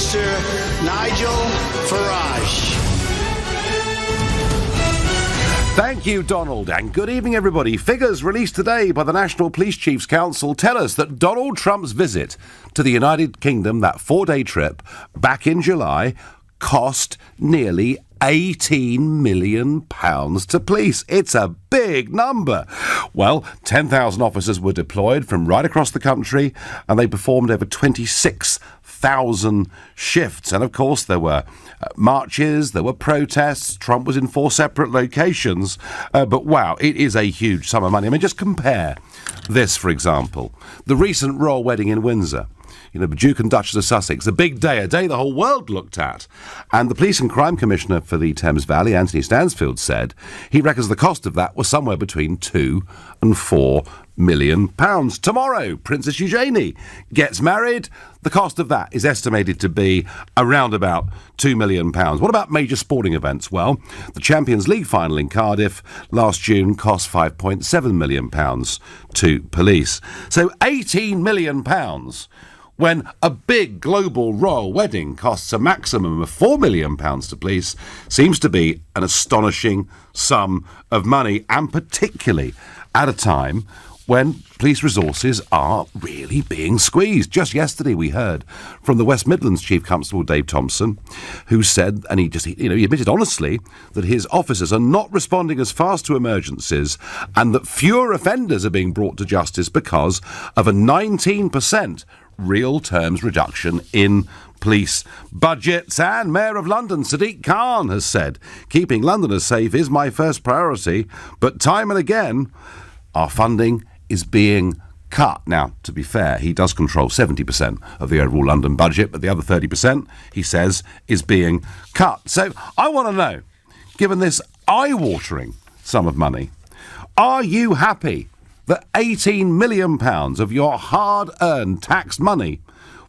Minister Nigel Farage. Thank you, Donald, and good evening, everybody. Figures released today by the National Police Chiefs Council tell us that Donald Trump's visit to the United Kingdom, that 4-day trip back in July, cost nearly £18 million to police. It's a big number. Well, 10,000 officers were deployed from right across the country, and they performed over 26,000 shifts. And of course, there were marches, there were protests. Trump was in 4 separate locations. But wow, it is a huge sum of money. I mean, just compare this, for example. The recent royal wedding in Windsor. You know, the Duke and Duchess of Sussex, a big day, a day the whole world looked at. And the Police and Crime Commissioner for the Thames Valley, Anthony Stansfield, said he reckons the cost of that was somewhere between £2 and £4 million. Tomorrow, Princess Eugenie gets married. The cost of that is estimated to be around about £2 million. What about major sporting events? Well, the Champions League final in Cardiff last June cost £5.7 million to police. So £18 million. When a big global royal wedding costs a maximum of £4 million to police, seems to be an astonishing sum of money, and particularly at a time when police resources are really being squeezed. Just yesterday we heard from the West Midlands Chief Constable Dave Thompson, who said, and he admitted honestly, that his officers are not responding as fast to emergencies and that fewer offenders are being brought to justice because of a 19% real terms reduction in police budgets. And Mayor of London, Sadiq Khan, has said, keeping Londoners safe is my first priority, but time and again, our funding is being cut. Now, to be fair, he does control 70% of the overall London budget, but the other 30%, he says, is being cut. So I want to know, given this eye-watering sum of money, are you happy that £18 million of your hard-earned tax money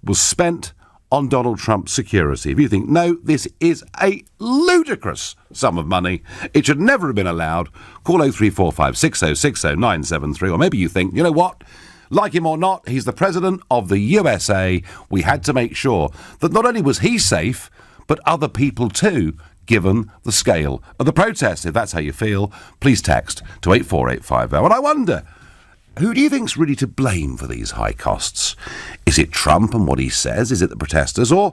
was spent on Donald Trump's security? If you think, no, this is a ludicrous sum of money, it should never have been allowed, call 0345 6060 973. Or maybe you think, you know what, like him or not, he's the president of the USA. We had to make sure that not only was he safe, but other people too, given the scale of the protest. If that's how you feel, please text to 84850. And I wonder, who do you think's really to blame for these high costs? Is it Trump and what he says? Is it the protesters? Or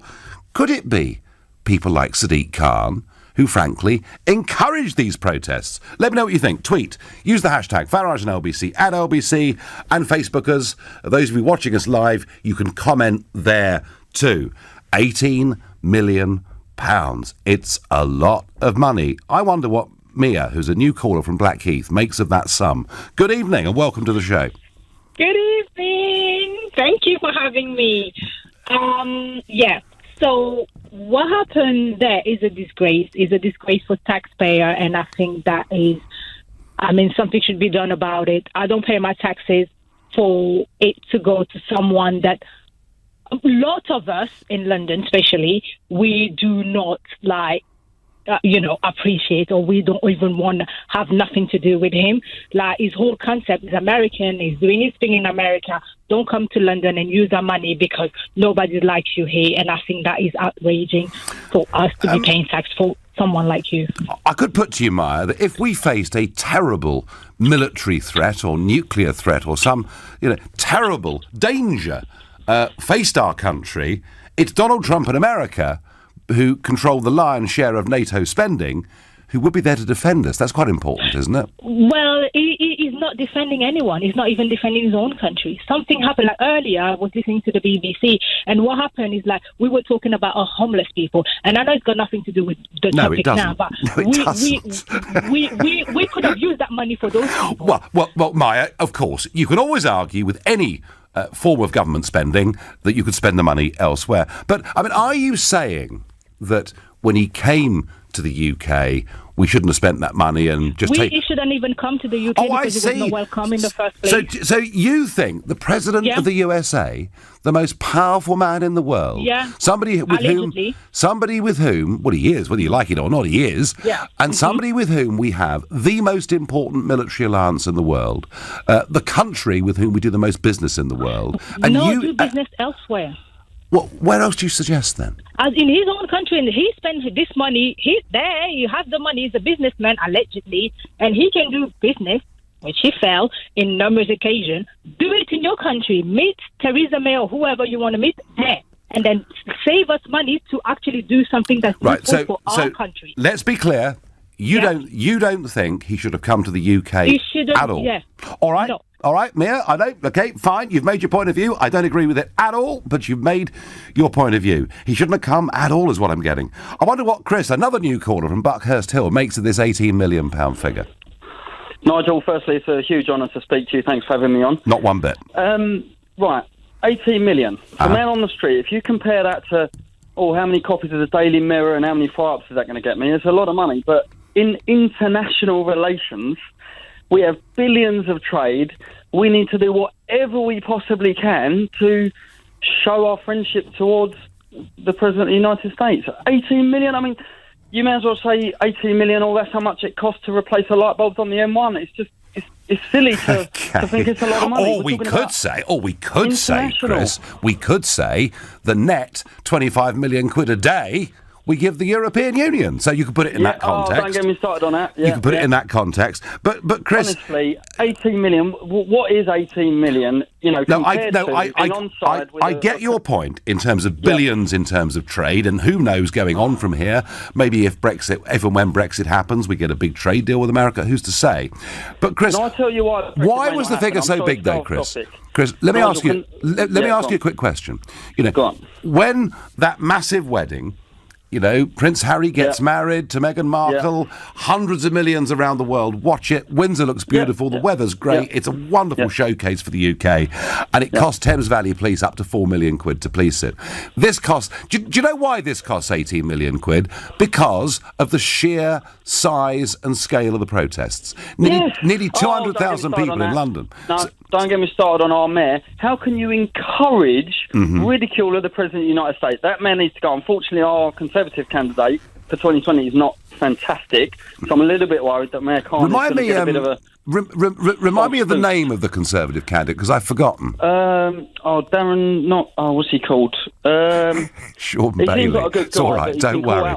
could it be people like Sadiq Khan, who frankly encourage these protests? Let me know what you think. Tweet. Use the hashtag Farage and LBC at LBC, and Facebookers. Those of you watching us live, you can comment there too. £18 million. It's a lot of money. I wonder what Mia, who's a new caller from Blackheath, makes of that sum. Good evening and welcome to the show. Good evening. Thank you for having me. So what happened there is a disgrace. It's a disgrace for taxpayer, and I think that is, something should be done about it. I don't pay my taxes for it to go to someone that a lot of us in London, especially, we do not appreciate, or we don't even want to have nothing to do with him. Like, his whole concept is American, he's doing his thing in America. Don't come to London and use our money because nobody likes you here. And I think that is outraging for us to be paying tax for someone like you. I could put to you, Maya, that if we faced a terrible military threat or nuclear threat or some terrible danger faced our country, it's Donald Trump and America who control the lion's share of NATO spending, who would be there to defend us. That's quite important, isn't it? Well, he's not defending anyone. He's not even defending his own country. Something happened. Like earlier, I was listening to the BBC, and what happened is, like, we were talking about homeless people, and I know it's got nothing to do with the topic now, but we could have used that money for those people. Well, Maya, of course, you can always argue with any form of government spending that you could spend the money elsewhere. But, are you saying that when he came to the UK, we shouldn't have spent that money and just He shouldn't even come to the UK because he was not welcome in the first place. So you think the president of the USA, the most powerful man in the world, somebody with whom, well, he is, whether you like it or not, he is, and somebody with whom we have the most important military alliance in the world, the country with whom we do the most business in the world, and do business elsewhere. Where else do you suggest then? As in his own country, and he spends this money. He's there. You have the money. He's a businessman, allegedly, and he can do business, which he failed in numerous occasions. Do it in your country. Meet Theresa May or whoever you want to meet there, and then save us money to actually do something that's useful for our country. Let's be clear. You don't think he should have come to the UK at all? Yeah. All right. No. All right, Mia, I don't. Okay, fine. You've made your point of view. I don't agree with it at all, but you've made your point of view. He shouldn't have come at all, is what I'm getting. I wonder what Chris, another new caller from Buckhurst Hill, makes of this £18 million figure. Nigel, firstly, it's a huge honour to speak to you. Thanks for having me on. Not one bit. Right, 18 million. The man on the street, if you compare that to, how many copies of the Daily Mirror and how many fire-ups is that going to get me? It's a lot of money. But in international relations, we have billions of trade. We need to do whatever we possibly can to show our friendship towards the President of the United States. 18 million, I mean, you may as well say 18 million, that's how much it costs to replace the light bulbs on the M1. It's just, it's silly to think it's a lot of money. Or we could say, Chris, we could say the net 25 million quid a day we give the European Union. So you could put it in that context. Don't get me started on that. You could put it in that context. But Chris... Honestly, 18 million, what is 18 million, I get your point in terms of billions in terms of trade, and who knows going on from here. Maybe if and when Brexit happens, we get a big trade deal with America, who's to say? But Chris, I'll tell you why was the figure so big though, Chris? Chris, let me ask you a quick question. Go on. When that massive wedding... Prince Harry gets married to Meghan Markle, hundreds of millions around the world watch it. Windsor looks beautiful, the weather's great, it's a wonderful showcase for the UK, and it cost Thames Valley Police up to 4 million quid to police it. This costs, do you know why this costs 18 million quid? Because of the sheer size and scale of the protests. Nearly 200,000 people in London. No, don't get me started on our mayor. How can you encourage ridicule of the President of the United States? That man needs to go. Unfortunately, our Conservative candidate for 2020 is not fantastic, so I'm a little bit worried that Mayor Khan remind me a bit of a... Remind me of the name of the Conservative candidate, because I've forgotten. What's he called? Sean Bailey. Like a good guy, it's all right, don't worry.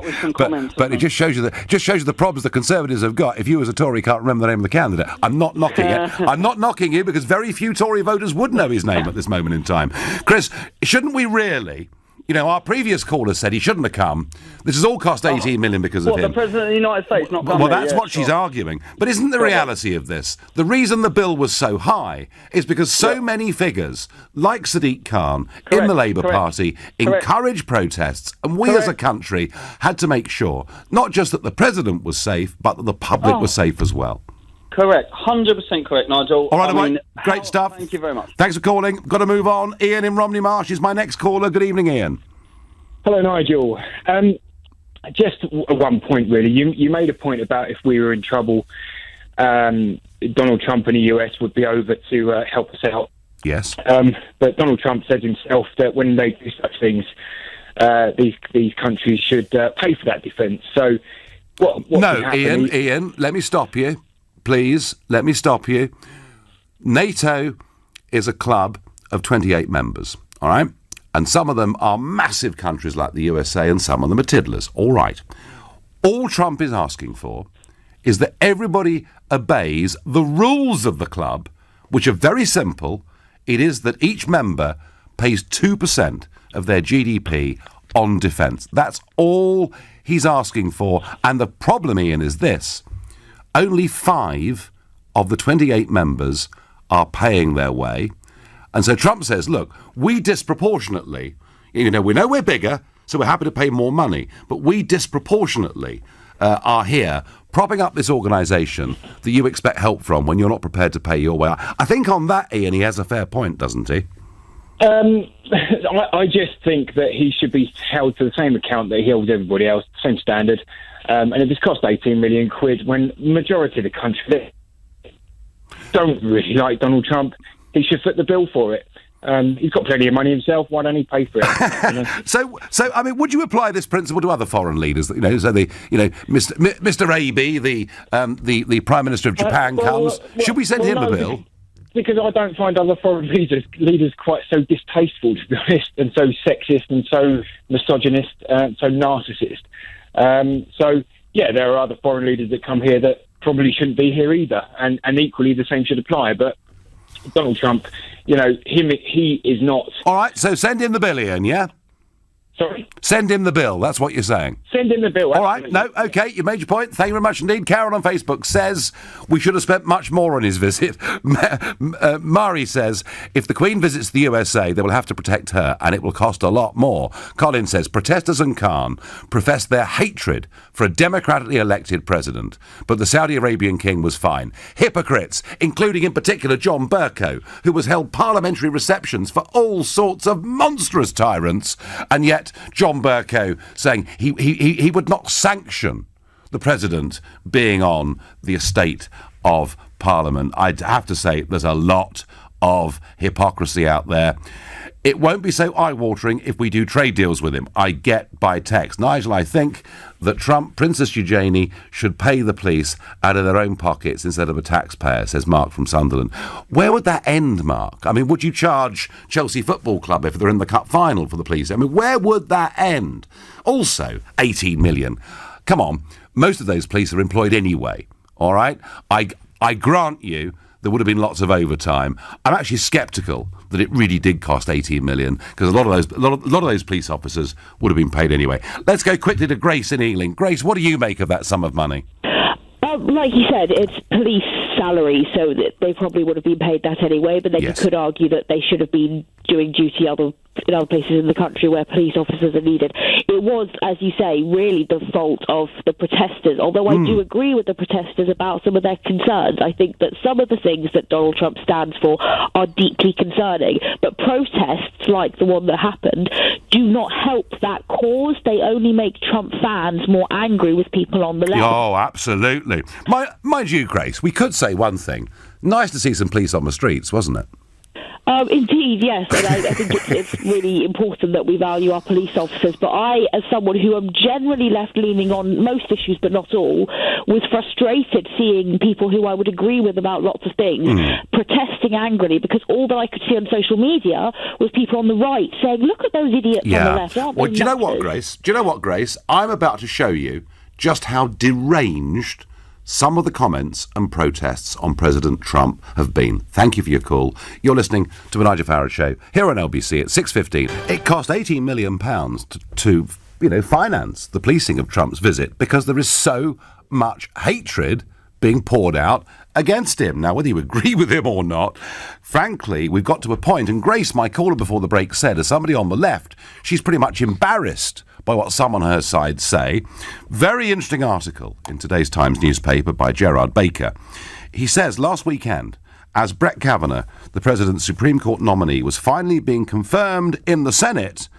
But it just shows you the problems the Conservatives have got. If you as a Tory can't remember the name of the candidate, I'm not knocking it. I'm not knocking you, because very few Tory voters would know his name at this moment in time. Chris, shouldn't we really... our previous caller said he shouldn't have come. This has all cost 18 million because of him. The President of the United States not come? Well, that's what she's arguing. But isn't the reality of this? The reason the bill was so high is because so many figures, like Sadiq Khan, in the Labour Party, encouraged protests, and we as a country had to make sure, not just that the President was safe, but that the public was safe as well. Correct. 100% correct, Nigel. All right, great stuff. Thank you very much. Thanks for calling. Got to move on. Ian in Romney Marsh is my next caller. Good evening, Ian. Hello, Nigel. Just one point, really. You made a point about if we were in trouble, Donald Trump and the US would be over to help us out. Yes. But Donald Trump says himself that when they do such things, these countries should pay for that defence. So, No, Ian, let me stop you. Please, let me stop you. NATO is a club of 28 members, all right? And some of them are massive countries like the USA and some of them are tiddlers, all right. All Trump is asking for is that everybody obeys the rules of the club, which are very simple. It is that each member pays 2% of their GDP on defence. That's all he's asking for. And the problem, Ian, is this. Only 5 of the 28 members are paying their way. And so Trump says, look, we disproportionately, we know we're bigger, so we're happy to pay more money, but we disproportionately are here propping up this organisation that you expect help from when you're not prepared to pay your way. I think on that, Ian, he has a fair point, doesn't he? I just think that he should be held to the same account that he holds everybody else, same standard. And if it's cost 18 million quid, when the majority of the country don't really like Donald Trump, he should foot the bill for it. He's got plenty of money himself. Why don't he pay for it? So I mean, would you apply this principle to other foreign leaders? So Mr. Abe, the Prime Minister of Japan comes. Should we send him a bill? because I don't find other foreign leaders quite so distasteful, to be honest, and so sexist and so misogynist and so narcissist. So, yeah, there are other foreign leaders that come here that probably shouldn't be here either, and equally the same should apply. But Donald Trump, he is not... All right, so send him the bill, Ian, yeah? Sorry? Send him the bill, that's what you're saying. Send him the bill. All right, no, OK, you made your point. Thank you very much indeed. Carol on Facebook says we should have spent much more on his visit. Mari says, if the Queen visits the USA, they will have to protect her, and it will cost a lot more. Colin says, protesters and Khan profess their hatred for a democratically elected president, but the Saudi Arabian king was fine. Hypocrites, including in particular John Bercow, who has held parliamentary receptions for all sorts of monstrous tyrants, and yet John Bercow saying he would not sanction the president being on the estate of Parliament. I'd have to say there's a lot of hypocrisy out there. It won't be so eye-watering if we do trade deals with him. I get by text. Nigel, I think that Trump, Princess Eugenie, should pay the police out of their own pockets instead of a taxpayer, says Mark from Sunderland. Where would that end, Mark? I mean, would you charge Chelsea Football Club if they're in the cup final for the police? I mean, where would that end? Also, 18 million. Come on, most of those police are employed anyway, all right? I grant you there would have been lots of overtime. I'm actually sceptical that it really did cost 18 million because a lot of those police officers would have been paid anyway. Let's go quickly to Grace in Ealing. Grace, what do you make of that sum of money? Like you said, it's police salary, so that they probably would have been paid that anyway, but then Yes. you could argue that they should have been doing duty in other places in the country where police officers are needed. It was, as you say, really the fault of the protesters, although I do agree with the protesters about some of their concerns. I think that some of the things that Donald Trump stands for are deeply concerning, but protests like the one that happened do not help that cause. They only make Trump fans more angry with people on the left. Oh, absolutely. Mind you, Grace, we could say one thing. Nice to see some police on the streets, wasn't it? Indeed, yes, and I think it's really important that we value our police officers. But I, as someone who am generally left-leaning on most issues, but not all, was frustrated seeing people who I would agree with about lots of things protesting angrily, because all that I could see on social media was people on the right saying, look at those idiots on the left, aren't they? Well, do you know what, Grace? I'm about to show you just how deranged some of the comments and protests on President Trump have been. Thank you for your call. You're listening to the Nigel Farage Show here on LBC at 6:15. It cost £18 million to finance the policing of Trump's visit because there is so much hatred being poured out against him. Now, whether you agree with him or not, frankly, we've got to a point, and Grace, my caller before the break, said, as somebody on the left, she's pretty much embarrassed by what some on her side say. Very interesting article in today's Times newspaper by Gerard Baker. He says, last weekend, as Brett Kavanaugh, the president's Supreme Court nominee, was finally being confirmed in the Senate,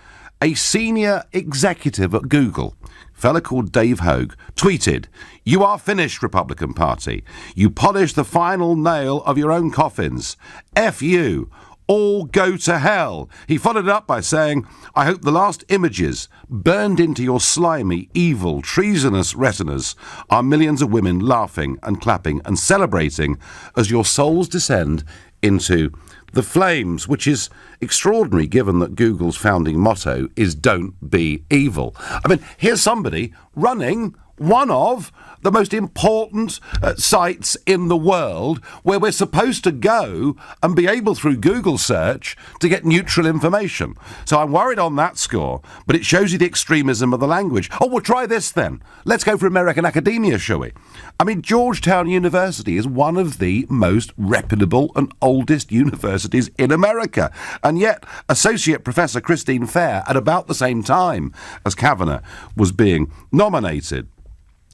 a senior executive at Google, a fella called Dave Hogue, tweeted, "You are finished, Republican Party. You polished the final nail of your own coffins. F you. All go to hell." He followed it up by saying, "I hope the last images burned into your slimy, evil, treasonous retinas are millions of women laughing and clapping and celebrating as your souls descend into the flames," which is extraordinary given that Google's founding motto is "Don't be evil." I mean, here's somebody running one of the most important sites in the world where we're supposed to go and be able through Google search to get neutral information. So I'm worried on that score, but it shows you the extremism of the language. Oh, we'll try this then. Let's go for American academia, shall we? I mean, Georgetown University is one of the most reputable and oldest universities in America. And yet, Associate Professor Christine Fair, at about the same time as Kavanaugh was being nominated,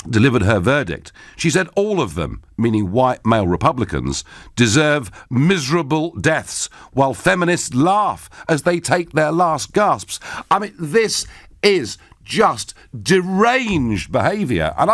delivered her verdict. She said all of them, meaning white male Republicans, deserve miserable deaths while feminists laugh as they take their last gasps. I mean, this is just deranged behaviour. And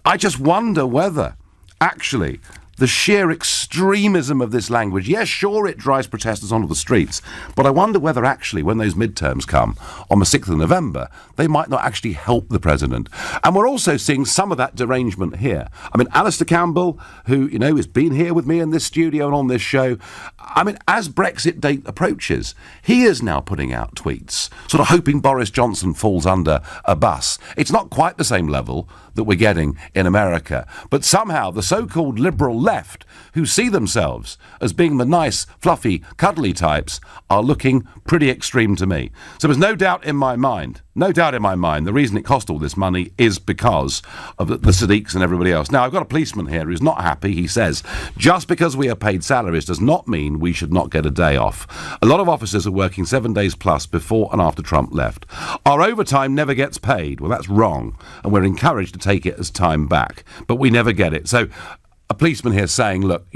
I just wonder whether, actually, the sheer extremism of this language. Yes, sure, it drives protesters onto the streets, but I wonder whether actually, when those midterms come on the 6th of November, they might not actually help the president. And we're also seeing some of that derangement here. I mean, Alistair Campbell, who, has been here with me in this studio and on this show, I mean, as Brexit date approaches, he is now putting out tweets, sort of hoping Boris Johnson falls under a bus. It's not quite the same level that we're getting in America, but somehow the so-called liberal left, who see themselves as being the nice, fluffy, cuddly types, are looking pretty extreme to me. So there's no doubt in my mind, the reason it cost all this money is because of the Sadiqs and everybody else. Now, I've got a policeman here who's not happy. He says, just because we are paid salaries does not mean we should not get a day off. A lot of officers are working 7 days plus before and after Trump left. Our overtime never gets paid. Well, that's wrong, and we're encouraged to take it as time back, but we never get it. So a policeman here saying, look,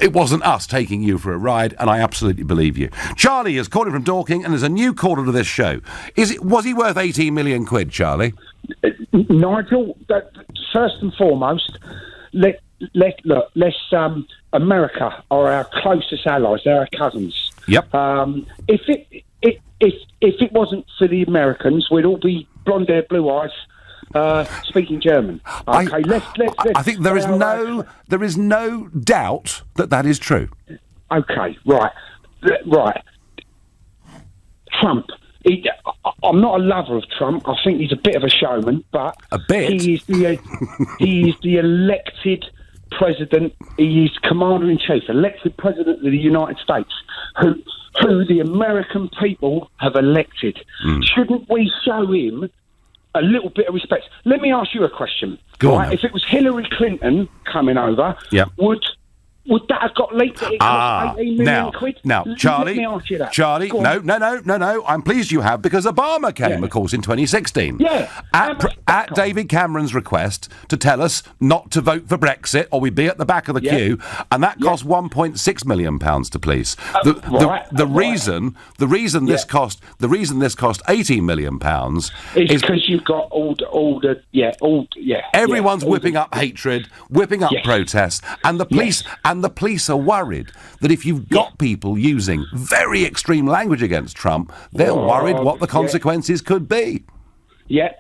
it wasn't us taking you for a ride, and I absolutely believe you. Charlie is calling from Dorking, and there's a new caller to this show. Was he worth 18 million quid, Charlie? Nigel, first and foremost, America are our closest allies. They're our cousins. Yep. If it wasn't for the Americans, we'd all be blonde hair, blue eyes, speaking German. Okay, let's. I think there is no doubt that is true. Okay, right. Trump. I'm not a lover of Trump. I think he's a bit of a showman, but a bit. He is the elected president. He is commander-in-chief, elected president of the United States, who the American people have elected. Shouldn't we show him a little bit of respect? Let me ask you a question. Go on. If it was Hillary Clinton coming over, would that have got leaked? It cost 18 million quid? Now, Charlie, let me ask you that. Charlie, no. I'm pleased you have, because Obama came, of course, in 2016. Yeah. At David Cameron's request to tell us not to vote for Brexit, or we'd be at the back of the queue, and that cost £1.6 million to police. The reason this cost £18 million is because you've got everyone's whipping up hatred, whipping up protests, and the police. And the police are worried that if you've got people using very extreme language against Trump, they're worried what the consequences could be. Yeah.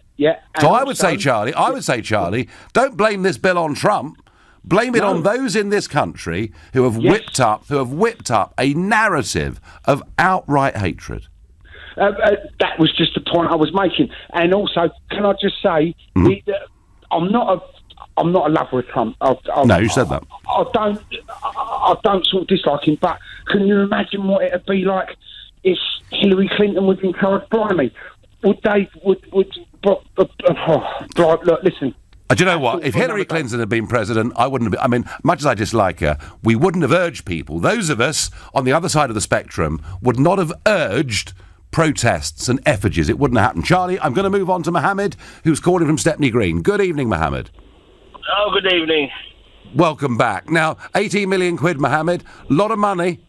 So I would say, Charlie, don't blame this bill on Trump. Blame it on those in this country who have whipped up a narrative of outright hatred. That was just the point I was making. And also, can I just say, I'm not a lover of Trump. No, you said that. I don't sort of dislike him, but can you imagine what it'd be like if Hillary Clinton was in charge? Blimey, look, listen. Do you know what? If Hillary Clinton had been president, I wouldn't have. I mean, much as I dislike her, we wouldn't have urged people. Those of us on the other side of the spectrum would not have urged protests and effigies. It wouldn't have happened. Charlie, I'm going to move on to Mohammed, who's calling from Stepney Green. Good evening, Mohammed. Oh, good evening. Welcome back. Now, 18 million quid, Mohammed. Lot of money.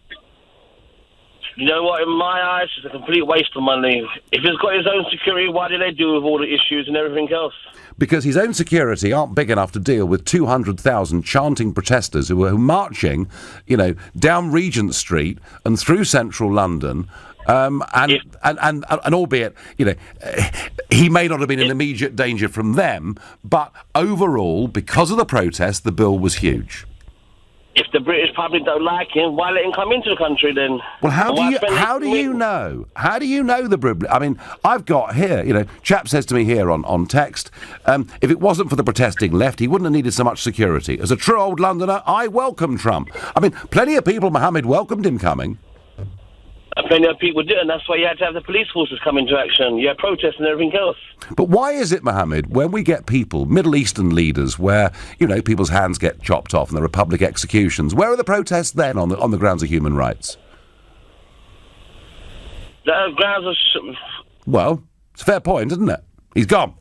You know what? In my eyes, it's a complete waste of money. If he's got his own security, why do they deal with all the issues and everything else? Because his own security aren't big enough to deal with 200,000 chanting protesters who are marching, down Regent Street and through central London. And albeit, he may not have been in immediate danger from them, but overall, because of the protest, the bill was huge. If the British public don't like him, why let him come into the country then? Well, how do you know? How do you know the British? I mean, I've got here, chap says to me here on text, if it wasn't for the protesting left, he wouldn't have needed so much security. As a true old Londoner, I welcome Trump. I mean, plenty of people, Mohammed, welcomed him coming. Plenty of people did, and that's why you had to have the police forces come into action. You had protests and everything else. But why is it, Mohammed, when we get people, Middle Eastern leaders, where, people's hands get chopped off and there are public executions, where are the protests then on the grounds of human rights? The grounds of... Well, it's a fair point, isn't it? He's gone.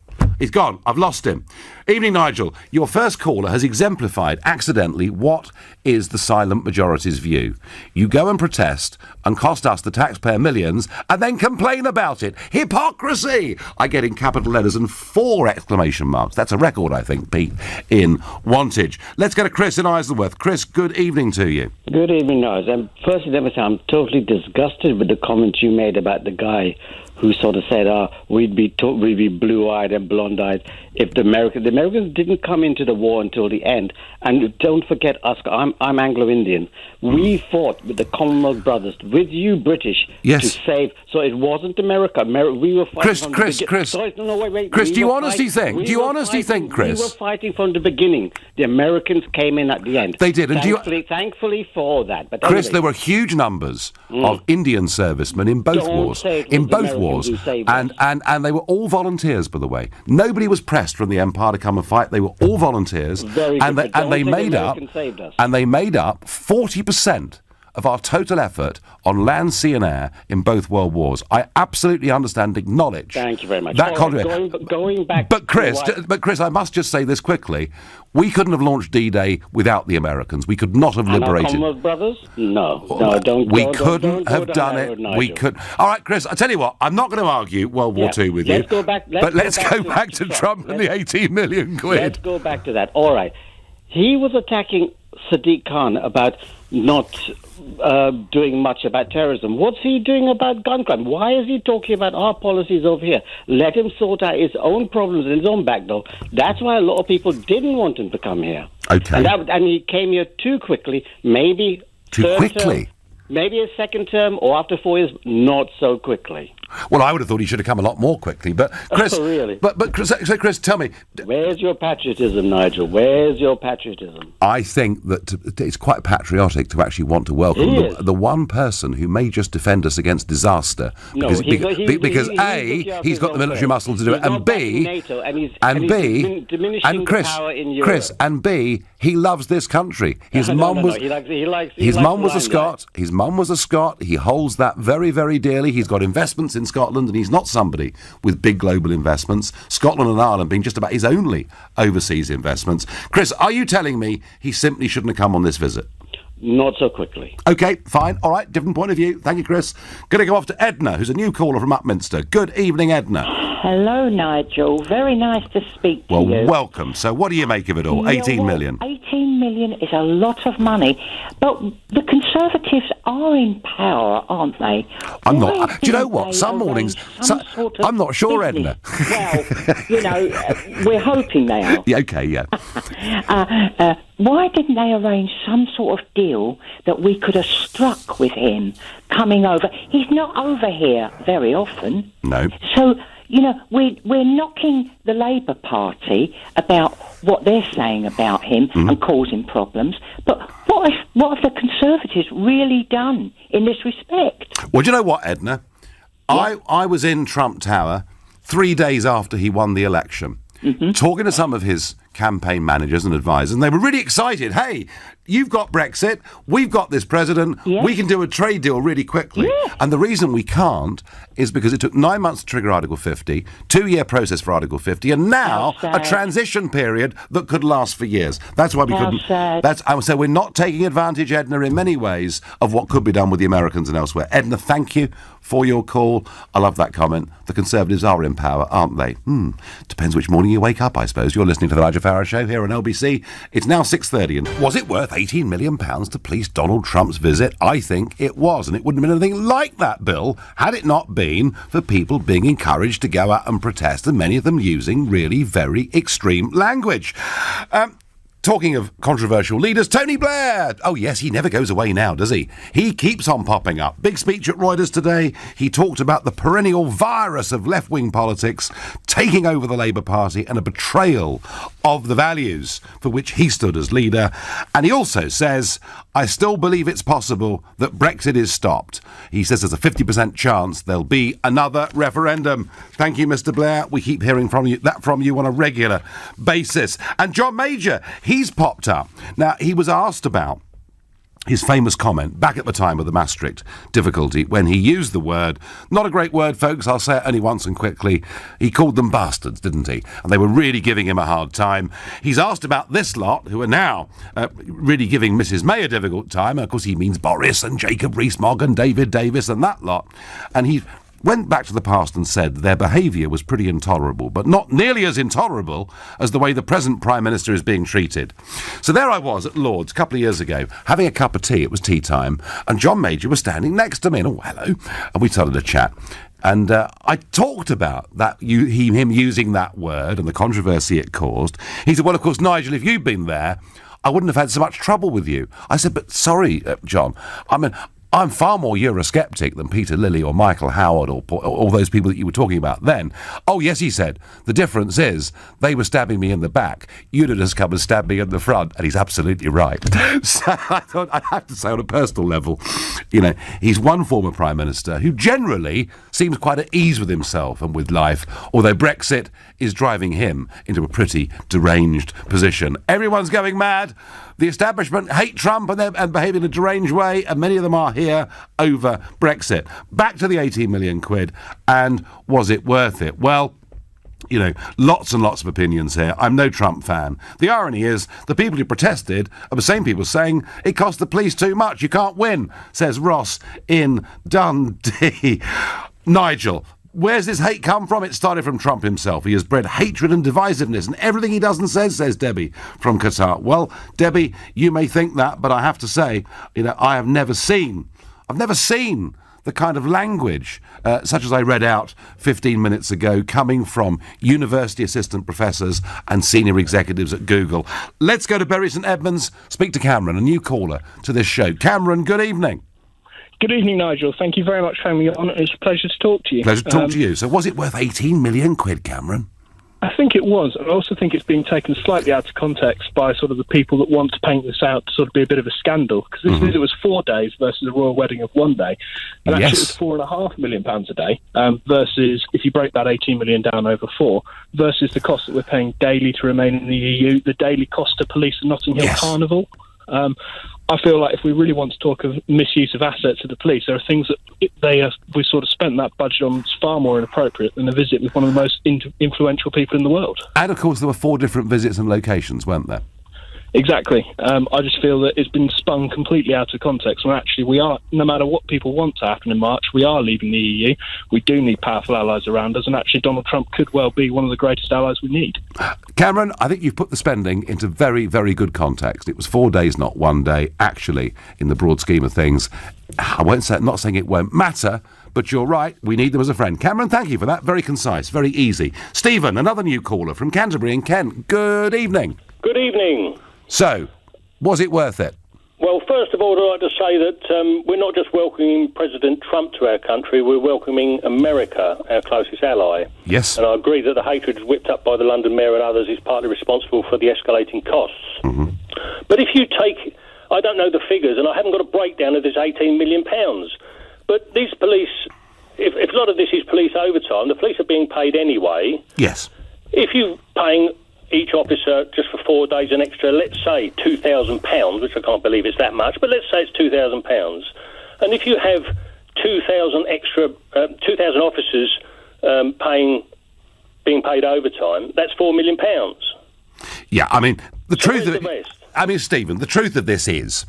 I've lost him. Evening, Nigel. Your first caller has exemplified accidentally what is the silent majority's view. You go and protest and cost us, the taxpayer, millions, and then complain about it. Hypocrisy! I get in capital letters and 4 exclamation marks. That's a record, I think, Pete, in Wantage. Let's go to Chris in Isleworth. Chris, good evening to you. Good evening, Nigel. Firstly, let me say I'm totally disgusted with the comments you made about the guy who sort of said, we'd be blue-eyed and blonde-eyed if the Americans didn't come into the war until the end. And don't forget, Oscar, I'm Anglo-Indian. We fought with the Commonwealth brothers, with you British, to save. So it wasn't America. We were fighting Chris. Sorry, no, wait. Chris, do you honestly think, Chris? We were fighting from the beginning. The Americans came in at the end. They did. And thankfully for that. But Chris, there were huge numbers of Indian servicemen in both wars. And they were all volunteers, by the way. Nobody was pressed from the Empire to come and fight. They were all volunteers. And they made up 40% of our total effort on land, sea and air in both world wars. I absolutely understand, acknowledge. Thank you very much. That going back. But Chris, I must just say this quickly. We couldn't have launched D-Day without the Americans. We could not have liberated. And our Commonwealth brothers? No, don't. We couldn't have done it. We could. All right, Chris. I tell you what. I'm not going to argue World War II with you. Let's go back to Trump and the 18 million quid. Let's go back to that. All right. He was attacking Sadiq Khan about not doing much about terrorism. What's he doing about gun crime? Why is he talking about our policies over here? Let him sort out his own problems in his own back door. That's why a lot of people didn't want him to come here. Okay. And he came here too quickly. Maybe too quickly. Maybe a second term, or after 4 years, not so quickly. Well, I would have thought he should have come a lot more quickly. But Chris, really? But Chris, tell me, where's your patriotism, Nigel? Where's your patriotism? I think that it's quite patriotic to actually want to welcome the one person who may just defend us against disaster. Because A, he's got the military muscle to do it, and B, and B, he loves this country. His mum was a Scot. His mum was a Scot. He holds that very, very dearly. He's got investments in Scotland, and he's not somebody with big global investments. Scotland and Ireland being just about his only overseas investments. Chris, are you telling me he simply shouldn't have come on this visit? Not so quickly. OK, fine. All right, different point of view. Thank you, Chris. Going to go off to Edna, who's a new caller from Upminster. Good evening, Edna. Hello, Nigel. Very nice to speak to you. Well, welcome. So what do you make of it all? 18 million. 18 million is a lot of money. But the Conservatives are in power, aren't they? I'm not. Do you know what? Some mornings... I'm not sure, business. Edna. Well, we're hoping they are. Yeah, OK, yeah. Why didn't they arrange some sort of deal that we could have struck with him coming over? He's not over here very often. No. So... we're knocking the Labour Party about what they're saying about him and causing problems. But what have the Conservatives really done in this respect? Well, do you know what, Edna? Yeah. I was in Trump Tower 3 days after he won the election, talking to some of his campaign managers and advisors, and they were really excited. Hey, you've got Brexit, we've got this president, we can do a trade deal really quickly. And the reason we can't is because it took 9 months to trigger Article 50, 2-year process for Article 50, and now a transition period that could last for years. That's why we couldn't. So we're not taking advantage, Edna, in many ways of what could be done with the Americans and elsewhere. Edna, thank you for your call. I love that comment. The Conservatives are in power, aren't they? Depends which morning you wake up, I suppose. You're listening to the Nigel Farage Show here on LBC. It's now 6:30. And was it worth £18 million to police Donald Trump's visit? I think it was, and it wouldn't have been anything like that, Bill, had it not been for people being encouraged to go out and protest, and many of them using really very extreme language. Talking of controversial leaders, Tony Blair. Oh, yes, he never goes away now, does he? He keeps on popping up. Big speech at Reuters today. He talked about the perennial virus of left-wing politics taking over the Labour Party and a betrayal of the values for which he stood as leader. And he also says, I still believe it's possible that Brexit is stopped. He says there's a 50% chance there'll be another referendum. Thank you, Mr. Blair. We keep hearing from you on a regular basis. And John Major, he's popped up. Now, he was asked about his famous comment back at the time of the Maastricht difficulty when he used the word, not a great word, folks, I'll say it only once and quickly, he called them bastards, didn't he? And they were really giving him a hard time. He's asked about this lot, who are now really giving Mrs May a difficult time. And of course, he means Boris and Jacob Rees-Mogg and David Davis and that lot. And he went back to the past and said their behaviour was pretty intolerable, but not nearly as intolerable as the way the present Prime Minister is being treated. So there I was at Lord's a couple of years ago, having a cup of tea, it was tea time, and John Major was standing next to me, and hello, and we started to chat. And I talked about that, him using that word and the controversy it caused. He said, well, of course, Nigel, if you'd been there, I wouldn't have had so much trouble with you. I said, but sorry, John, I'm far more Eurosceptic than Peter Lilly or Michael Howard or all those people that you were talking about then. Oh, yes, he said, the difference is they were stabbing me in the back. You'd have just come and stabbed me in the front. And he's absolutely right. So I thought I'd have to say on a personal level, he's one former Prime Minister who generally seems quite at ease with himself and with life, although Brexit is driving him into a pretty deranged position. Everyone's going mad. The establishment hate Trump and behave in a deranged way, and many of them are here over Brexit. Back to the 18 million quid, and was it worth it? Well, lots and lots of opinions here. I'm no Trump fan. The irony is, the people who protested are the same people saying it cost the police too much, you can't win, says Ross in Dundee. Nigel, where's this hate come from? It started from Trump himself. He has bred hatred and divisiveness, and everything he does and says Debbie from Qatar. Well, Debbie, you may think that, but I have to say, I've never seen the kind of language, such as I read out 15 minutes ago, coming from university assistant professors and senior executives at Google. Let's go to Bury St Edmunds, speak to Cameron, a new caller to this show. Cameron, good evening. Good evening, Nigel. Thank you very much for having me on. It's a pleasure to talk to you. Pleasure to talk to you. So was it worth 18 million quid, Cameron? I think it was. I also think it's being taken slightly out of context by sort of the people that want to paint this out to sort of be a bit of a scandal, because this visit was 4 days versus a royal wedding of 1 day. And actually it was £4.5 million a day, versus, if you break that 18 million down over 4, versus the cost that we're paying daily to remain in the EU, the daily cost to police the Notting Hill Carnival. I feel like if we really want to talk of misuse of assets of the police, there are things that we sort of spent that budget on far more inappropriate than a visit with one of the most influential people in the world. And of course there were 4 different visits and locations, weren't there? Exactly. I just feel that it's been spun completely out of context when actually we are, no matter what people want to happen in March, we are leaving the EU. We do need powerful allies around us, and actually Donald Trump could well be one of the greatest allies we need. Cameron, I think you've put the spending into very, very good context. It was 4 days, not 1 day. Actually, in the broad scheme of things, not saying it won't matter, but you're right, we need them as a friend. Cameron, thank you for that. Very concise, very easy. Stephen, another new caller from Canterbury in Kent. Good evening. Good evening. So, was it worth it? Well, first of all, I'd like to say that we're not just welcoming President Trump to our country, we're welcoming America, our closest ally. Yes. And I agree that the hatred whipped up by the London Mayor and others is partly responsible for the escalating costs. Mm-hmm. But if you take, I don't know the figures, and I haven't got a breakdown of this £18 million, but these police, if a lot of this is police overtime, the police are being paid anyway. Yes. If you're paying each officer just for 4 days an extra, let's say £2,000, which I can't believe it's that much, but let's say it's £2,000. And if you have 2,000 extra, 2,000 officers being paid overtime, that's £4 million. Yeah, I mean, Stephen, the truth of this is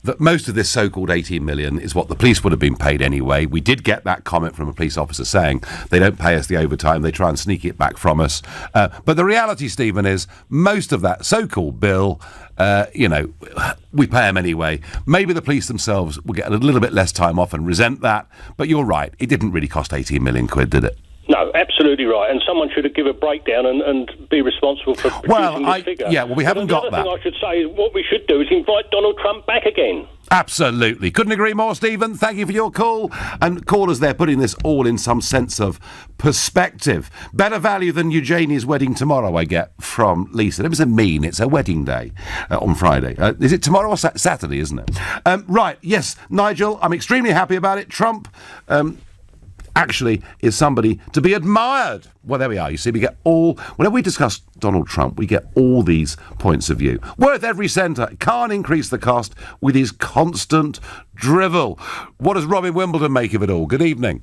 that most of this so-called 18 million is what the police would have been paid anyway. We did get that comment from a police officer saying they don't pay us the overtime, they try and sneak it back from us. But the reality, Stephen, is most of that so-called bill, we pay them anyway. Maybe the police themselves will get a little bit less time off and resent that. But you're right, it didn't really cost 18 million quid, did it? No, absolutely right. And someone should give a breakdown and be responsible for producing this figure. Yeah, well, we haven't got that. The other thing I should say is what we should do is invite Donald Trump back again. Absolutely. Couldn't agree more, Stephen. Thank you for your call. And callers there putting this all in some sense of perspective. Better value than Eugenie's wedding tomorrow, I get from Lisa. It was a mean. It's her wedding day on Friday. Is it tomorrow or Saturday, isn't it? Right, yes, Nigel, I'm extremely happy about it. Trump... actually is somebody to be admired. Well, there we are. You see, we get whenever we discuss Donald Trump, we get all these points of view. Worth every centre. Can't increase the cost with his constant drivel. What does Robin Wimbledon make of it all? Good evening.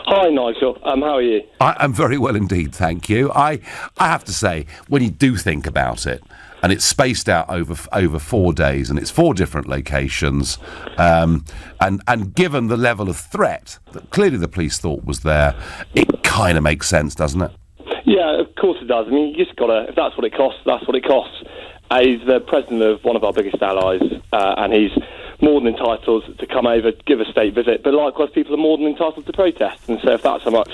Hi, Nigel. How are you? I'm very well indeed, thank you. I have to say, when you do think about it, and it's spaced out over 4 days, and it's 4 different locations, and given the level of threat that clearly the police thought was there, it kind of makes sense, doesn't it? Yeah, of course it does. I mean, you just got to, if that's what it costs, that's what it costs. He's the president of one of our biggest allies, and he's more than entitled to come over, give a state visit, but likewise people are more than entitled to protest, and so if that's how much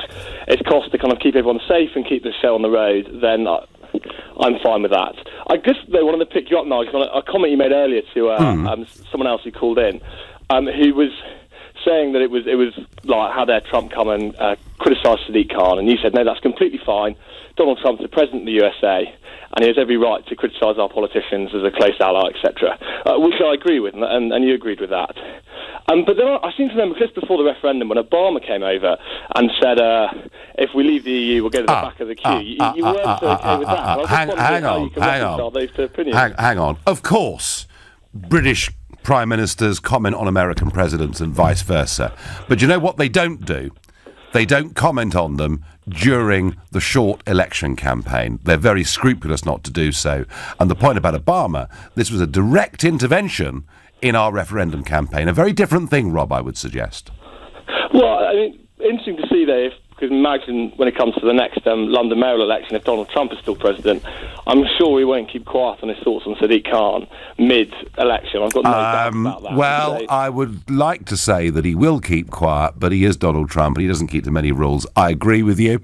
it costs to kind of keep everyone safe and keep the show on the road, then I'm fine with that. I guess they wanted to pick you up, Nigel, on a comment you made earlier to someone else who called in, who was saying that it was like, how dare Trump come and criticise Sadiq Khan, and you said, no, that's completely fine. Donald Trump's the president of the USA, and he has every right to criticise our politicians as a close ally, etc., which I agree with, and you agreed with that. But then I seem to remember just before the referendum when Obama came over and said, if we leave the EU, we'll go to the back of the queue. You weren't so okay with that. Hang on. Those two opinions. Hang on. Of course, British prime ministers comment on American presidents and vice versa. But you know what they don't do? They don't comment on them during the short election campaign. They're very scrupulous not to do so. And the point about Obama, this was a direct intervention in our referendum campaign. A very different thing, Rob, I would suggest. Well, I mean, interesting to see that, because imagine when it comes to the next London mayoral election, if Donald Trump is still president, I'm sure he won't keep quiet on his thoughts on Sadiq Khan mid-election. I've got no doubt about that. Well, I would like to say that he will keep quiet, but he is Donald Trump and he doesn't keep to many rules. I agree with you.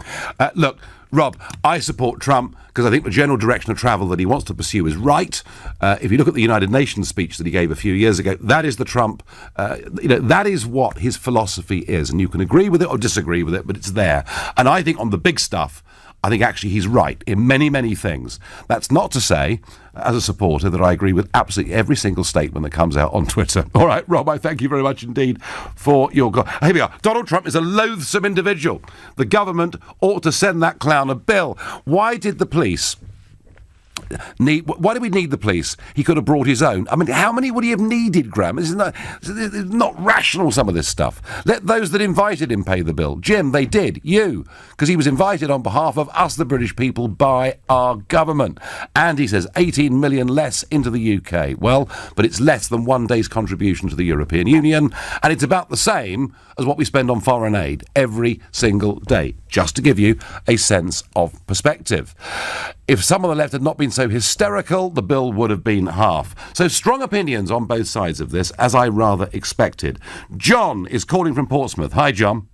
Look, Rob, I support Trump because I think the general direction of travel that he wants to pursue is right. If you look at the United Nations speech that he gave a few years ago, that is the Trump, that is what his philosophy is. And you can agree with it or disagree with it, but it's there. And I think on the big stuff, I think actually he's right in many, many things. That's not to say, as a supporter, that I agree with absolutely every single statement that comes out on Twitter. All right, Rob, I thank you very much indeed for your... Here we are. Donald Trump is a loathsome individual. The government ought to send that clown a bill. Why did the police... Why do we need the police? He could have brought his own. I mean, how many would he have needed, Graham? This is not rational, some of this stuff. Let those that invited him pay the bill. Jim, they did. You. Because he was invited on behalf of us, the British people, by our government. And he says 18 million less into the UK. Well, but it's less than 1 day's contribution to the European Union. And it's about the same as what we spend on foreign aid every single day. Just to give you a sense of perspective. If some of the left had not been so hysterical, the bill would have been half. So strong opinions on both sides of this, as I rather expected. John is calling from Portsmouth. Hi, John.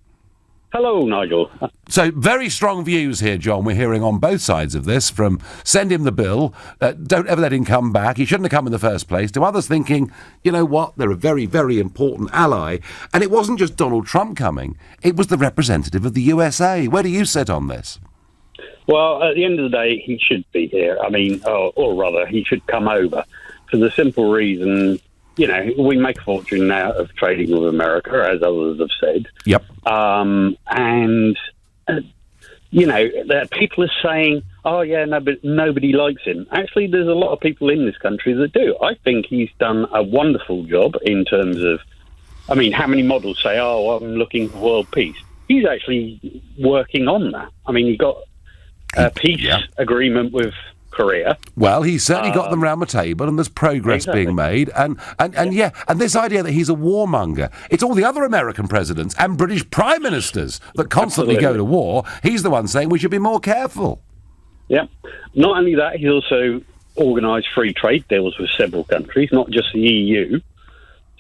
Hello, Nigel. So very strong views here, John. We're hearing on both sides of this, from send him the bill, don't ever let him come back, he shouldn't have come in the first place, to others thinking, you know what, they're a very, very important ally. And it wasn't just Donald Trump coming, it was the representative of the USA. Where do you sit on this? Well, at the end of the day, he should be here. I mean, or rather, he should come over for the simple reason, you know, we make a fortune now of trading with America, as others have said. Yep. You know, people are saying, oh, yeah, no, but nobody likes him. Actually, there's a lot of people in this country that do. I think he's done a wonderful job in terms of, I mean, how many models say, oh, I'm looking for world peace? He's actually working on that. I mean, he got a peace agreement with Korea. Well, he's certainly got them round the table, and there's progress being made. And this idea that he's a warmonger, it's all the other American presidents and British prime ministers that constantly go to war. He's the one saying we should be more careful. Yeah. Not only that, he's also organised free trade deals with several countries, not just the EU.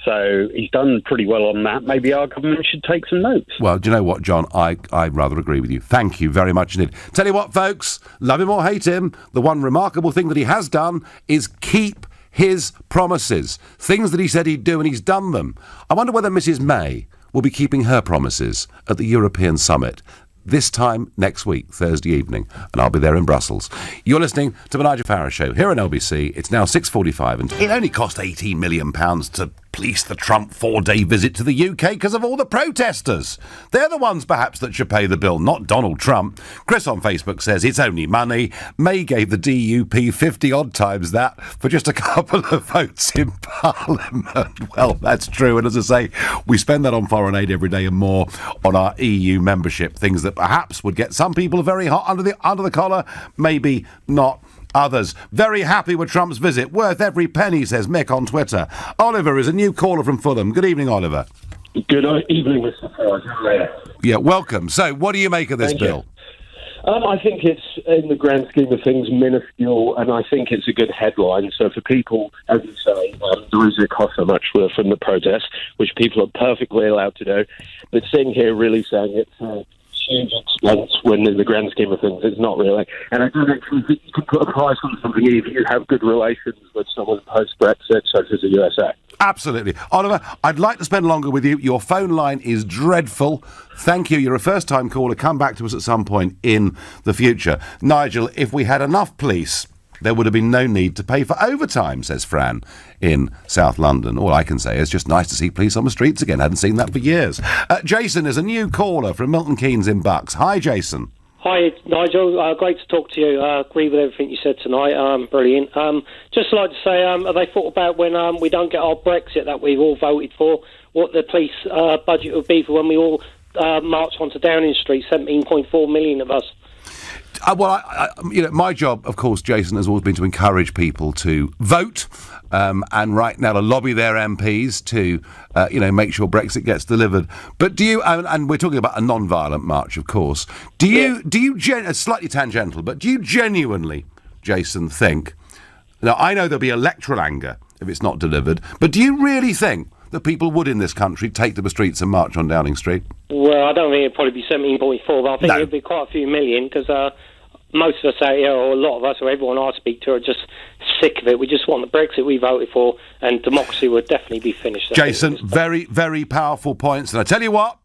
So he's done pretty well on that. Maybe our government should take some notes. Well, do you know what, John? I rather agree with you. Thank you very much indeed. Tell you what, folks, love him or hate him, the one remarkable thing that he has done is keep his promises. Things that he said he'd do, and he's done them. I wonder whether Mrs May will be keeping her promises at the European Summit this time next week, Thursday evening, and I'll be there in Brussels. You're listening to the Nigel Farage Show here on LBC. It's now 6:45, and it only cost £18 million to police the Trump 4-day visit to the UK because of all the protesters. They're the ones, perhaps, that should pay the bill, not Donald Trump. Chris on Facebook says it's only money. May gave the DUP 50-odd times that for just a couple of votes in Parliament. Well, that's true. And as I say, we spend that on foreign aid every day and more on our EU membership, things that perhaps would get some people very hot under the collar, maybe not others. Very happy with Trump's visit. Worth every penny, says Mick on Twitter. Oliver is a new caller from Fulham. Good evening, Oliver. Good evening, Mr. Farage. Yeah, welcome. So, what do you make of this Thank bill? I think it's, in the grand scheme of things, minuscule, and I think it's a good headline. So for people, as you say, there is a cost so much from the protest, which people are perfectly allowed to do. But sitting here really saying it's huge expense when in the grand scheme of things it's not really. And I don't actually think you can put a price on something if you have good relations with someone post-Brexit, such as the USA. Absolutely. Oliver, I'd like to spend longer with you. Your phone line is dreadful. Thank you. You're a first-time caller. Come back to us at some point in the future. Nigel, if we had enough police, there would have been no need to pay for overtime, says Fran in South London. All I can say is just nice to see police on the streets again. Hadn't seen that for years. Jason is a new caller from Milton Keynes in Bucks. Hi, Jason. Hi, Nigel. Great to talk to you. Agree with everything you said tonight. Brilliant. Just like to say, have they thought about when we don't get our Brexit that we've all voted for, what the police budget would be for when we all march onto Downing Street, 17.4 million of us? My job, of course, Jason, has always been to encourage people to vote, and right now to lobby their MPs to, make sure Brexit gets delivered. But do you? And we're talking about a non-violent march, of course. Do you? It's slightly tangential, but do you genuinely, Jason, think? Now I know there'll be electoral anger if it's not delivered, but do you really think that people would in this country take to the streets and march on Downing Street? Well, I don't think it'd probably be 17.4, but I think it'd be quite a few million, because most of us out here, or a lot of us, or everyone I speak to, are just sick of it. We just want the Brexit we voted for, and democracy would definitely be finished. Jason, very, very powerful points. And I tell you what,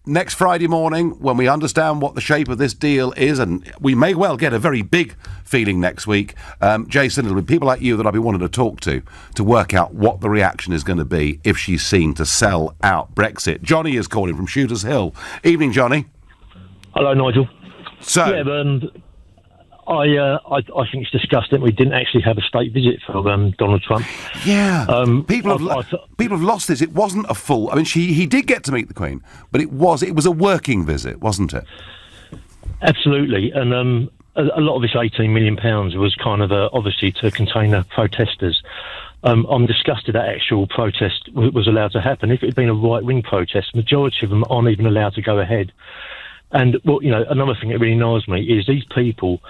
next Friday morning, when we understand what the shape of this deal is, and we may well get a very big feeling next week, Jason, it'll be people like you that I'll be wanting to talk to work out what the reaction is going to be if she's seen to sell out Brexit. Johnny is calling from Shooters Hill. Evening, Johnny. Hello, Nigel. So, I think it's disgusting we didn't actually have a state visit for Donald Trump. Yeah, people have lost this. It wasn't a full. I mean, he did get to meet the Queen, but it was a working visit, wasn't it? Absolutely, and a lot of this £18 million was kind of obviously to contain the protesters. I'm disgusted that actual protest was allowed to happen. If it had been a right-wing protest, majority of them aren't even allowed to go ahead. And, well, another thing that really annoys me is these people,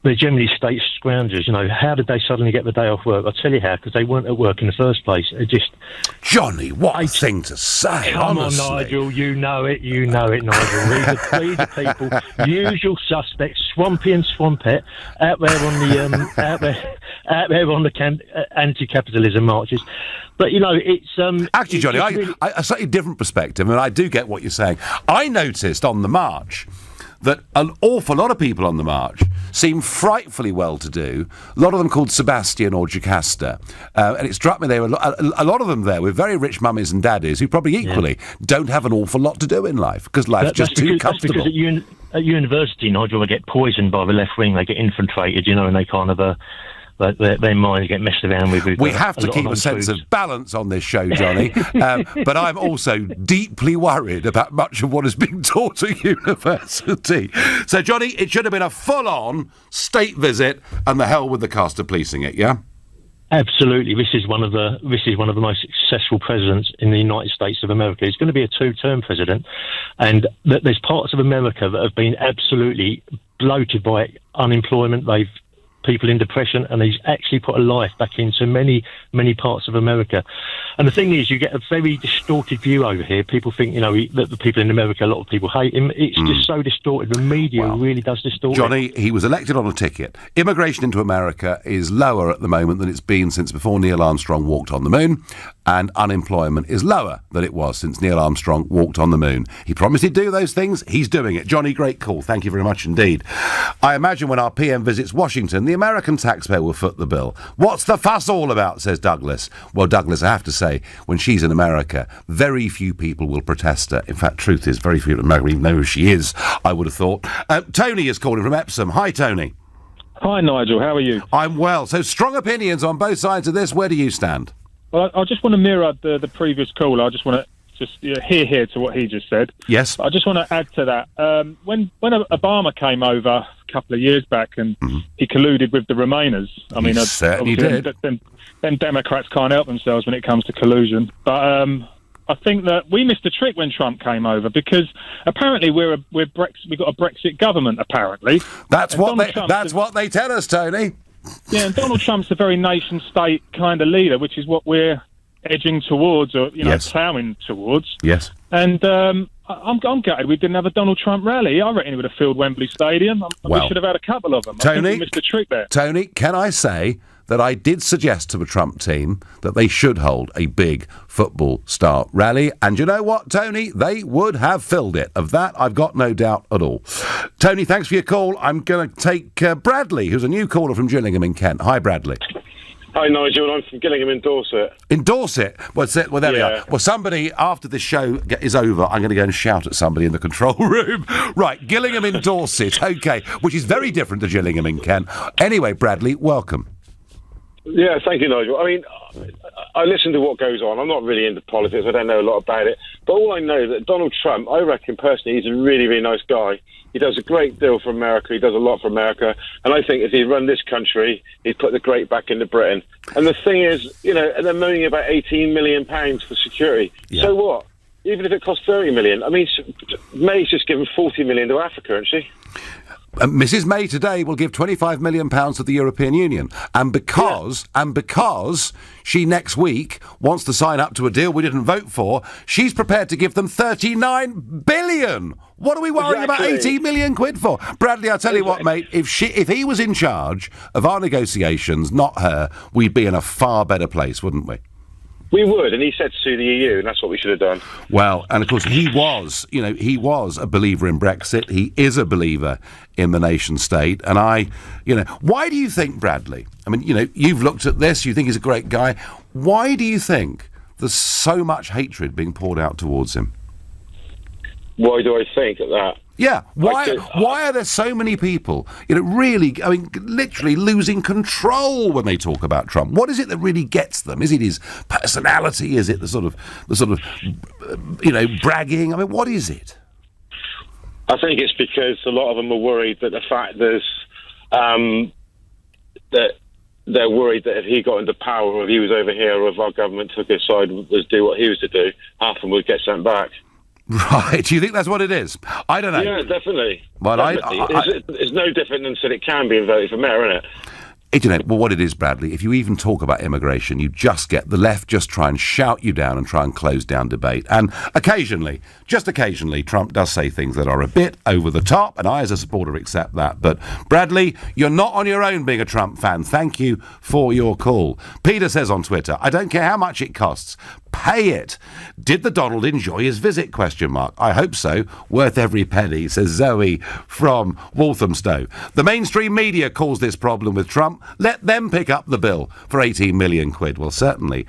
they're generally state scroungers. How did they suddenly get the day off work? I'll tell you how, because they weren't at work in the first place. It just... Johnny, what a thing to say, honestly. Come on, Nigel, you know it, Nigel. Read the people, usual suspects, Swampy and Swampette, out there on the anti-capitalism marches. But, it's... Actually, Johnny, I a slightly different perspective, and I do get what you're saying. I noticed on the march that an awful lot of people on the march seem frightfully well-to-do, a lot of them called Sebastian or Jocasta, and it struck me there were a lot of them there with very rich mummies and daddies who probably equally don't have an awful lot to do in life, because life's just too comfortable. That's because at university, Nigel, they get poisoned by the left wing, they get infiltrated, and they kind of... their minds get messed around with. We have to keep a sense of balance on this show, Johnny, but I'm also deeply worried about much of what is being taught at university. So, Johnny, it should have been a full-on state visit, and the hell with the cost of policing it, yeah? Absolutely. This is one of the most successful presidents in the United States of America. He's going to be a two-term president, and there's parts of America that have been absolutely bloated by unemployment. They've people in depression, and he's actually put a life back into many, many parts of America. And the thing is, you get a very distorted view over here. People think, that the people in America, a lot of people hate him. It's just so distorted. The media really does distort Johnny, he was elected on a ticket. Immigration into America is lower at the moment than it's been since before Neil Armstrong walked on the moon, and unemployment is lower than it was since Neil Armstrong walked on the moon. He promised he'd do those things. He's doing it. Johnny, great call. Thank you very much indeed. I imagine when our PM visits Washington, the American taxpayer will foot the bill. What's the fuss all about, says Douglas. Well, Douglas, I have to say, when she's in America, very few people will protest her. In fact, truth is, very few in America even know who she is, I would have thought. Tony is calling from Epsom. Hi, Tony. Hi, Nigel. How are you? I'm well. So strong opinions on both sides of this. Where do you stand? Well, I just want to mirror the previous caller. I just want to hear to what he just said. Yes. I just want to add to that. When Obama came over a couple of years back and he colluded with the Remainers, I mean, certainly did. Then Democrats can't help themselves when it comes to collusion. But I think that we missed a trick when Trump came over, because apparently we've got a Brexit government. Apparently, that's what they tell us, Tony. Yeah, and Donald Trump's a very nation-state kind of leader, which is what we're edging towards, or ploughing towards. Yes. And I'm gutted we didn't have a Donald Trump rally. I reckon he would have filled Wembley Stadium. We should have had a couple of them. Tony, I think we missed a trick there. Tony, can I say that I did suggest to the Trump team that they should hold a big football star rally, and you know what, Tony? They would have filled it. Of that, I've got no doubt at all. Tony, thanks for your call. I'm going to take Bradley, who's a new caller from Gillingham in Kent. Hi, Bradley. Hi, Nigel. I'm from Gillingham in Dorset. In Dorset? Well, there we are. Well, somebody, after this show is over, I'm going to go and shout at somebody in the control room. Right, Gillingham in Dorset, OK, which is very different to Gillingham in Kent. Anyway, Bradley, welcome. Yeah, thank you, Nigel. I mean, I listen to what goes on. I'm not really into politics. I don't know a lot about it. But all I know that Donald Trump, I reckon personally, he's a really, really nice guy. He does a great deal for America. He does a lot for America. And I think if he'd run this country, he'd put the great back into Britain. And the thing is, they're moaning about £18 million for security. Yeah. So what? Even if it costs $30 million. I mean, May's just given $40 million to Africa, hasn't she? Mrs. May today will give £25 million to the European Union. And because she next week wants to sign up to a deal we didn't vote for, she's prepared to give them £39 billion. What are we worrying about 18 million quid for? Bradley, I'll tell you what, mate, if he was in charge of our negotiations, not her, we'd be in a far better place, wouldn't we? We would, and he said to sue the EU, and that's what we should have done. Well, and of course he was a believer in Brexit. He is a believer in the nation state. And why do you think, Bradley, I mean, you've looked at this, you think he's a great guy. Why do you think there's so much hatred being poured out towards him? Why do I think that? Yeah, why are there so many people, literally losing control when they talk about Trump? What is it that really gets them? Is it his personality? Is it the sort of bragging? I mean, what is it? I think it's because a lot of them are worried that the fact that they're worried that if he got into power, or if he was over here, or if our government took his side, was do what he was to do, half of them would get sent back. Right, do you think that's what it is? I don't know. Yeah, definitely. Well, definitely. It's no different than said it can be voted for mayor, isn't it? Well, what it is, Bradley, if you even talk about immigration, you just get the left just try and shout you down and try and close down debate. And occasionally, just occasionally, Trump does say things that are a bit over the top, and I, as a supporter, accept that. But, Bradley, you're not on your own being a Trump fan. Thank you for your call. Peter says on Twitter, I don't care how much it costs. Pay it. Did the Donald enjoy his visit? ? I hope so. Worth every penny, says Zoe from Walthamstow. The mainstream media calls this problem with Trump. Let them pick up the bill for 18 million quid. Well, certainly.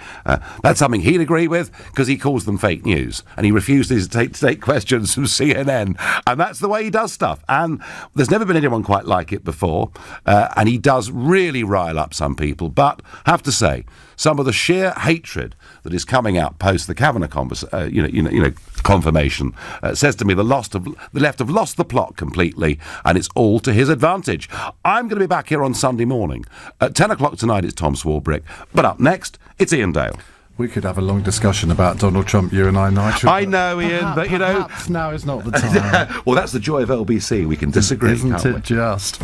That's something he'd agree with, because he calls them fake news. And he refuses to take questions from CNN. And that's the way he does stuff. And there's never been anyone quite like it before. And he does really rile up some people. But, have to say, some of the sheer hatred that is coming out post the Kavanagh confirmation says to me the left have lost the plot completely, and it's all to his advantage. I'm going to be back here on Sunday morning. At 10 o'clock tonight, it's Tom Swarbrick. But up next, it's Ian Dale. We could have a long discussion about Donald Trump, you and I, Nigel. I know, Ian, but perhaps now is not the time. Well, that's the joy of LBC. We can disagree, Isn't it just?